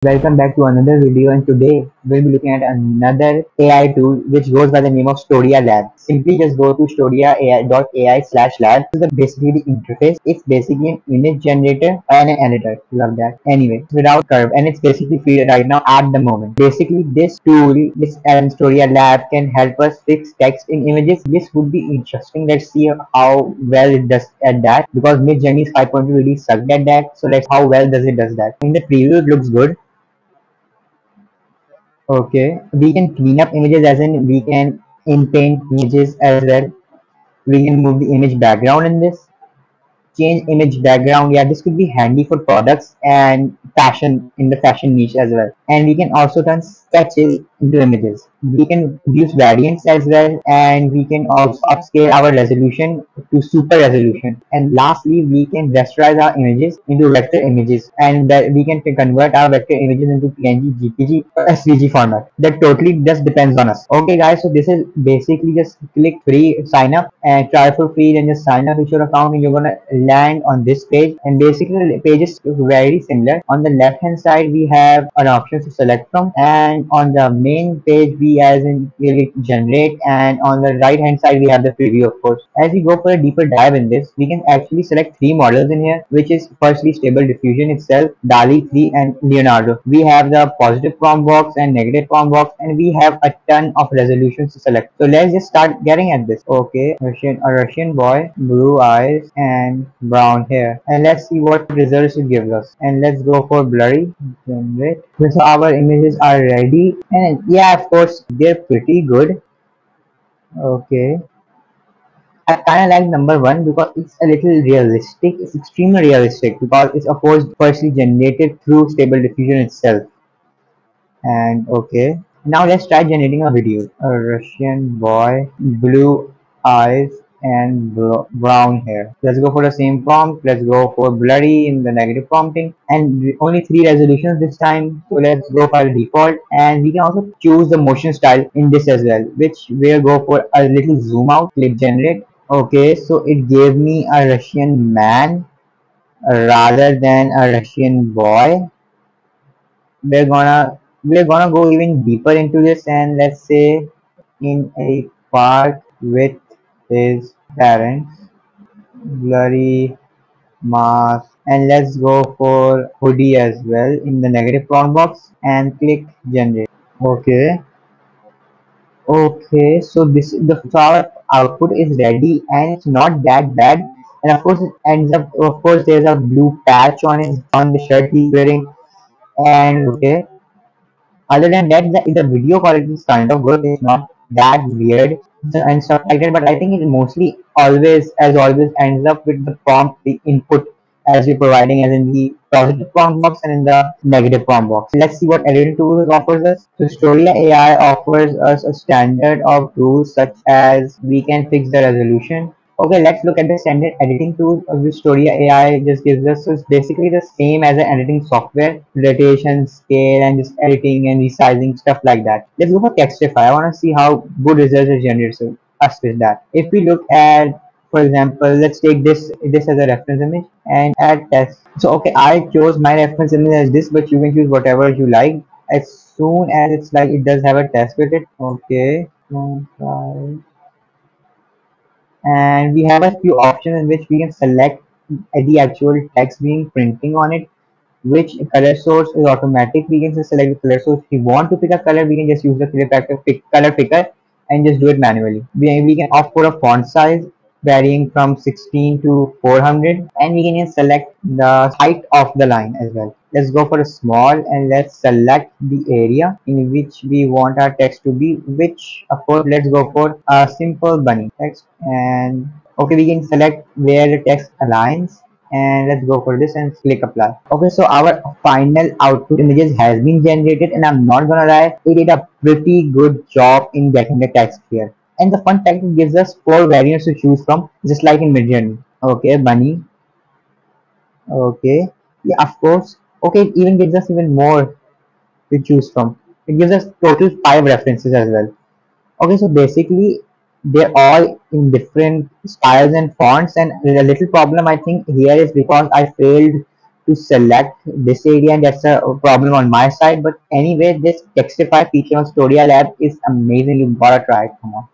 Welcome back to another video, and today we'll be looking at another AI tool which goes by the name of Storia Lab. Simply just go to storiai.ai/lab. This is basically the interface. It's basically an image generator and an editor. Love that. Anyway, without curve, and it's basically free right now at the moment. Basically, this tool, this Storia Lab, can help us fix text in images. This would be interesting. Let's see how well it does at that, because Midjourney's 5.2 really sucked at that. So let's how well does it does that. In the preview, it looks good. Okay, we can clean up images, as in we can in-paint images as well. We can move the image background in this. Change image background. Yeah, this could be handy for products and fashion, in the fashion niche as well. And we can also turn sketches into images. We can use variants as well, and we can also upscale our resolution to super resolution. And lastly, we can rasterize our images into vector images, and that we can convert our vector images into PNG, GPG, or SVG format. That totally just depends on us. Okay, guys, so this is basically just click free, sign up, and try for free. Then just sign up with your account, and you're gonna land on this page. And basically, the page is very similar. On the left hand side, we have an option to select from, and on the main page, we as in click generate, and on the right hand side, we have the preview, of course. As we go for a deeper dive in this, we can actually select three models in here, which is firstly Stable Diffusion itself, DALI 3, and Leonardo. We have the positive prompt box and negative prompt box, and we have a ton of resolutions to select. So let's just start getting at this. Okay, a Russian boy, blue eyes and brown hair, and let's see what results it gives us. And let's go for blurry, generate. So our images are ready, and yeah, of course they're pretty good. Okay, I kind of like number one because it's a little realistic. It's extremely realistic because it's, of course, firstly generated through Stable Diffusion itself. And okay, now let's try generating a video. A Russian boy, blue eyes and brown hair. Let's go for the same prompt. Let's go for blurry in the negative prompting, and only three resolutions this time. So let's go for the default, and we can also choose the motion style in this as well, which we'll go for a little zoom out. Click generate. Okay, so it gave me a Russian man rather than a Russian boy. We're gonna go even deeper into this, and let's say in a park with his parents, blurry mask, and let's go for hoodie as well in the negative prompt box and click generate. Okay, okay, so this so our output is ready, and it's not that bad. And of course, it ends up. Of course, there's a blue patch on the shirt he's wearing. And okay, other than that, the video quality is kind of good. It's not that weird and stuff like that. But I think it mostly always, as always, ends up with the prompt, the input as we're providing, as in the positive prompt box and in the negative prompt box. Let's see what editing tools offers us. So Storia AI offers us a standard of tools such as we can fix the resolution. Okay, let's look at the standard editing tool which Storia AI just gives us. So it's basically the same as an editing software, rotation, scale, and just editing and resizing, stuff like that. Let's go for Textify. I want to see how good results it generates us with that. If we look at, for example, let's take this as a reference image and add text. So okay, I chose my reference image as this, but you can choose whatever you like. As soon as it's like it does have a text with it. Okay. And we have a few options in which we can select the actual text being printing on it, which color source is automatic. We can just select the color source. If we want to pick a color, we can just use the color picker and just do it manually. We can opt for a font size varying from 16 to 400, and we can even select the height of the line as well. Let's go for a small, and let's select the area in which we want our text to be, which of course let's go for a simple bunny text. And okay, we can select where the text aligns, and let's go for this and click apply. Okay, so our final output images has been generated, and I'm not gonna lie, it did a pretty good job in getting the text here. And the fun fact, it gives us four variants to choose from, just like in Midjourney. Okay, bunny. Okay, yeah, of course. Okay, it even gives us even more to choose from. It gives us total five references as well. Okay, so basically they're all in different styles and fonts, and the little problem I think here is because I failed to select this area, and that's a problem on my side. But anyway, this Textify feature on Storia Lab is amazing. You gotta try it. Come on.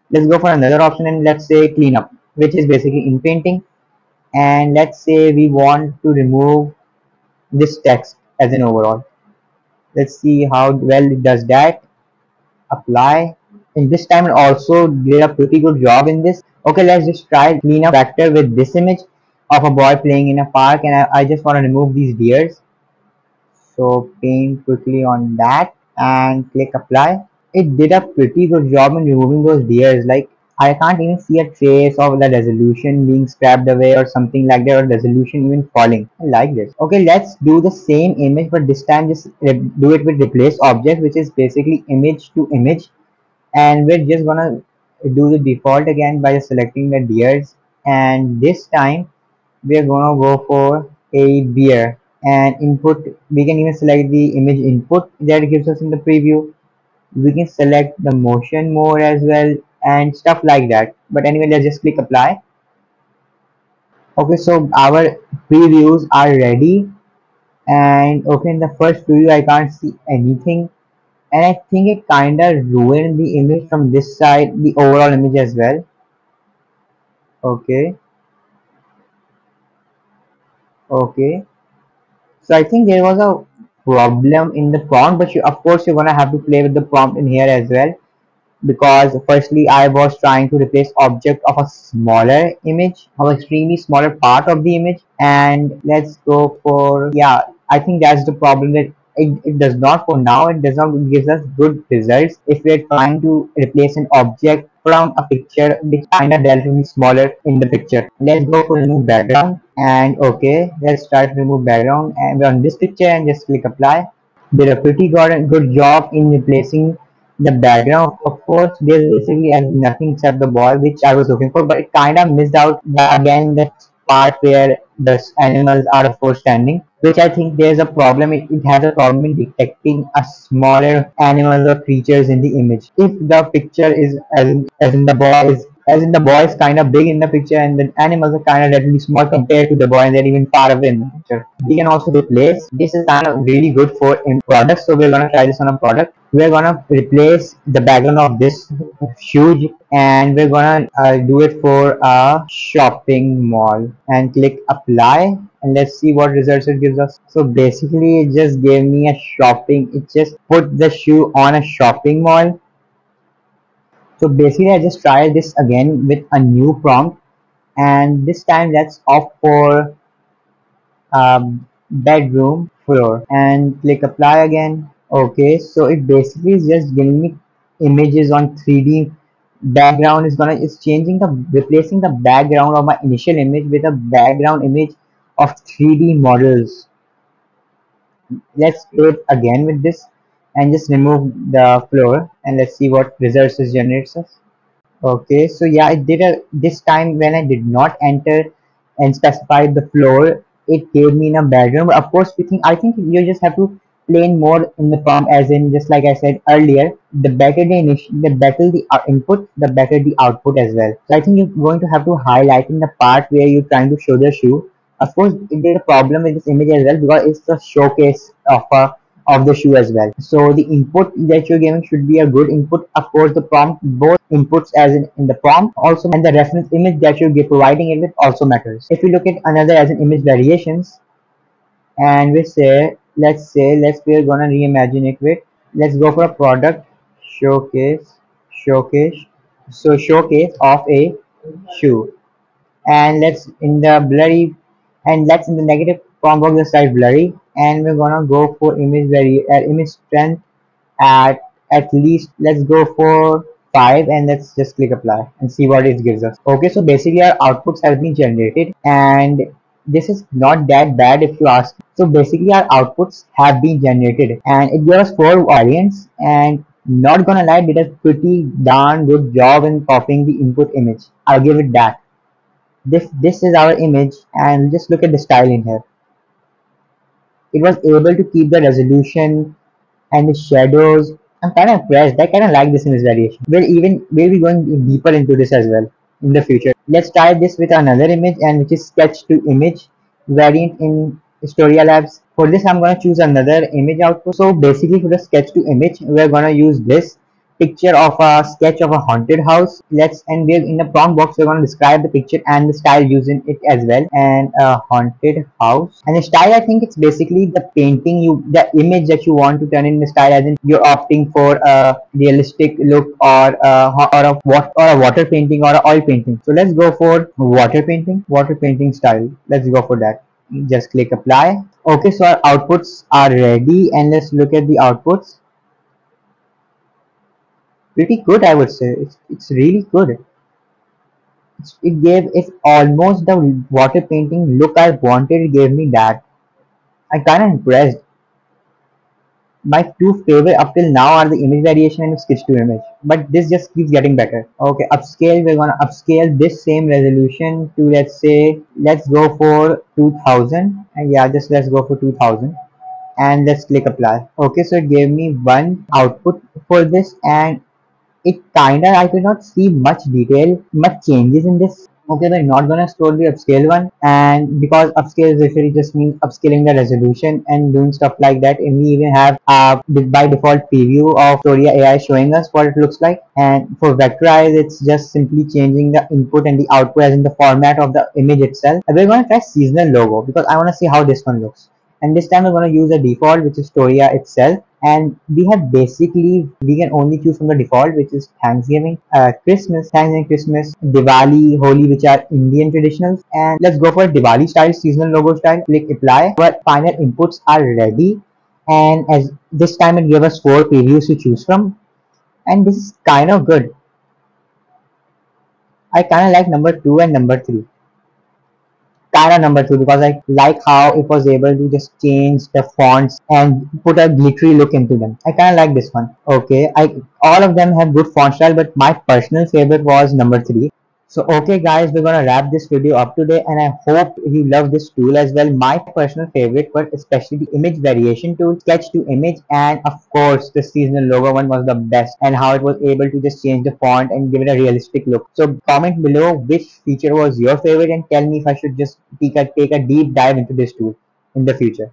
Let's go for another option and let's say cleanup, which is basically in painting. And let's say we want to remove this text as an overall. Let's see how well it does that. Apply. In this time it also did a pretty good job in this. Okay, let's just try clean up vector with this image of a boy playing in a park, and I just want to remove these deers. So paint quickly on that and click apply. It did a pretty good job in removing those deers. Like I can't even see a trace of the resolution being scrapped away or something like that, or resolution even falling. I like this. Okay, let's do the same image, but this time just do it with replace object, which is basically image to image, and we're just gonna do the default again by selecting the deers, and this time we're gonna go for a beer. And input, we can even select the image input that it gives us in the preview. We can select the motion mode as well and stuff like that. But anyway, let's just click apply. Okay, so our previews are ready, and okay, in the first preview I can't see anything, and I think it kinda ruined the image from this side, the overall image as well. Okay, okay. So I think there was a problem in the prompt, but of course you're gonna have to play with the prompt in here as well, because firstly I was trying to replace object of a smaller image, of extremely smaller part of the image, and let's go for, yeah, I think that's the problem, that it does not, for now it does not give us good results if we're trying to replace an object from a picture which kind of relatively smaller in the picture. Let's go for remove background, and okay, let's try to remove background, and we're on this picture and just click apply. Did a pretty good job in replacing the background. Of course, there's basically nothing except the ball, which I was looking for, but it kind of missed out again the part where the animals are of course standing, which I think there's a problem. It has a problem in detecting a smaller animals or creatures in the image. If the picture is as in the boy is as in the boy is kind of big in the picture, and the animals are kind of relatively small compared to the boy, and they're even far away in the picture. We can also replace. This is kind of really good for in products, so we're gonna try this on a product. We're gonna replace the background of this huge, and we're gonna do it for a shopping mall, and click apply, and let's see what results it gives us. So basically it just gave me a shopping, it just put the shoe on a shopping mall. So basically I just tried this again with a new prompt, and this time let's opt for bedroom floor and click apply again. Okay, so it basically is just giving me images on 3D. Background is gonna is changing the replacing the background of my initial image with a background image of 3D models. Let's do it again with this and just remove the floor, and let's see what results it generates us. Okay, so yeah, it did a this time when I did not enter and specify the floor, it gave me in a background. But of course, I think you just have to plain more in the prompt, as in just like I said earlier, the better the input, the better the output as well. So I think you're going to have to highlight in the part where you're trying to show the shoe. Of course, it did a problem with this image as well, because it's the showcase of the shoe as well. So the input that you're giving should be a good input. Of course, the prompt, both inputs as in the prompt also, and the reference image that you're providing it with also matters. If you look at another as an image variations, and we say let's we're gonna reimagine it with, let's go for a product showcase, showcase, so showcase of a shoe, and let's in the blurry, and let's in the negative prompt box just write blurry, and we're gonna go for image strength at least, let's go for 5, and let's just click apply and see what it gives us. Okay, so basically our outputs have been generated, and this is not that bad if you ask. So basically our outputs have been generated, and it gave us 4 variants, and not gonna lie, did a pretty darn good job in copying the input image. I'll give it that. This is our image, and just look at the style in here. It was able to keep the resolution and the shadows. I'm kind of impressed. I kind of like this image variation. We'll be going deeper into this as well in the future. Let's try this with another image, and which is sketch to image variant Storia Labs. For this, I'm gonna choose another image output. So basically, for the sketch to image, we're gonna use this picture of a sketch of a haunted house. Let's and we're in the prompt box. We're gonna describe the picture and the style using it as well. And a haunted house. And the style, I think it's basically the painting the image that you want to turn in the style. As in, you're opting for a realistic look or a water painting or a oil painting. So let's go for water painting style. Let's go for that. Just click apply. Okay, so our outputs are ready, and let's look at the outputs. Pretty good, I would say. It's really good. It gave it almost the water painting look I wanted. It gave me that. I kind of impressed. My two favorite up till now are the image variation and sketch to image, but this just keeps getting better. Okay, upscale, we're gonna upscale this same resolution to, let's say, let's go for 2000, and yeah, just let's go for 2000, and let's click apply. Okay, so it gave me one output for this, and it kinda, I could not see much detail, much changes in this. Okay, we're not gonna store the upscale one, and because upscale usually just means upscaling the resolution and doing stuff like that. And we even have by default preview of Storia AI showing us what it looks like. And for vectorize, it's just simply changing the input and the output as in the format of the image itself. And we're gonna try seasonal logo because I wanna see how this one looks. And this time we're going to use a default, which is Storia itself, and we have basically, we can only choose from the default, which is Thanksgiving, Christmas, Diwali, Holi, which are Indian traditionals. And let's go for Diwali style, seasonal logo style. Click apply. Our final inputs are ready, and as this time it gave us 4 previews to choose from, and this is kind of good. I kind of like number 2 and number 3. Kind of number 2 because I like how it was able to just change the fonts and put a glittery look into them. I kind of like this one. Okay, I all of them have good font style, but my personal favorite was number 3. So okay guys, we're gonna wrap this video up today, and I hope you love this tool as well. My personal favorite was especially the image variation tool, sketch to image, and of course the seasonal logo one was the best, and how it was able to just change the font and give it a realistic look. So comment below which feature was your favorite and tell me if I should just take a deep dive into this tool in the future.